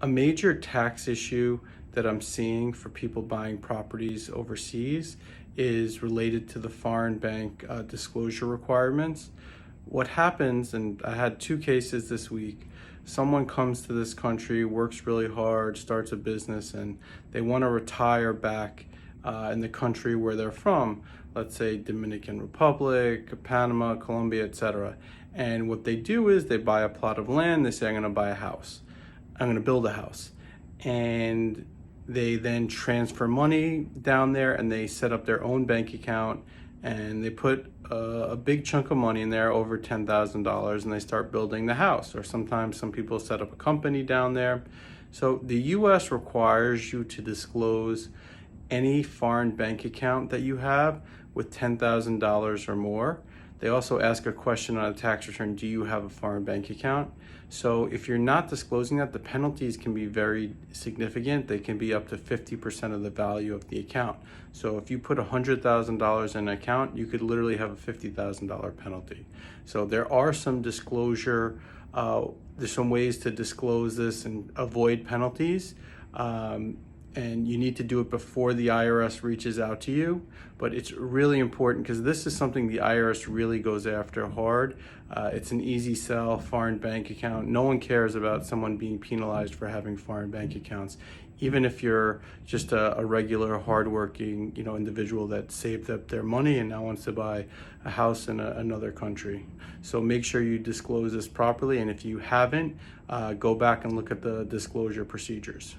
A major tax issue that I'm seeing for people buying properties overseas is related to the foreign bank disclosure requirements. What happens, and I had two cases this week, someone comes to this country, works really hard, starts a business, and they want to retire back in the country where they're from, let's say Dominican Republic, Panama, Colombia, etc. And what they do is they buy a plot of land, they say, I'm going to buy a house. I'm going to build a house. And they then transfer money down there and they set up their own bank account and they put a big chunk of money in there, over $10,000, and they start building the house. Or sometimes some people set up a company down there. So the US requires you to disclose any foreign bank account that you have with $10,000 or more. They also ask a question on a tax return, do you have a foreign bank account? So if you're not disclosing that, the penalties can be very significant. They can be up to 50% of the value of the account. So if you put $100,000 in an account, you could literally have a $50,000 penalty. So there are some disclosure, there's some ways to disclose this and avoid penalties. And you need to do it before the IRS reaches out to you. But it's really important because this is something the IRS really goes after hard. It's an easy sell, foreign bank account. No one cares about someone being penalized for having foreign bank accounts, even if you're just a regular, hardworking, individual that saved up their money and now wants to buy a house in another country. So make sure you disclose this properly, and if you haven't, go back and look at the disclosure procedures.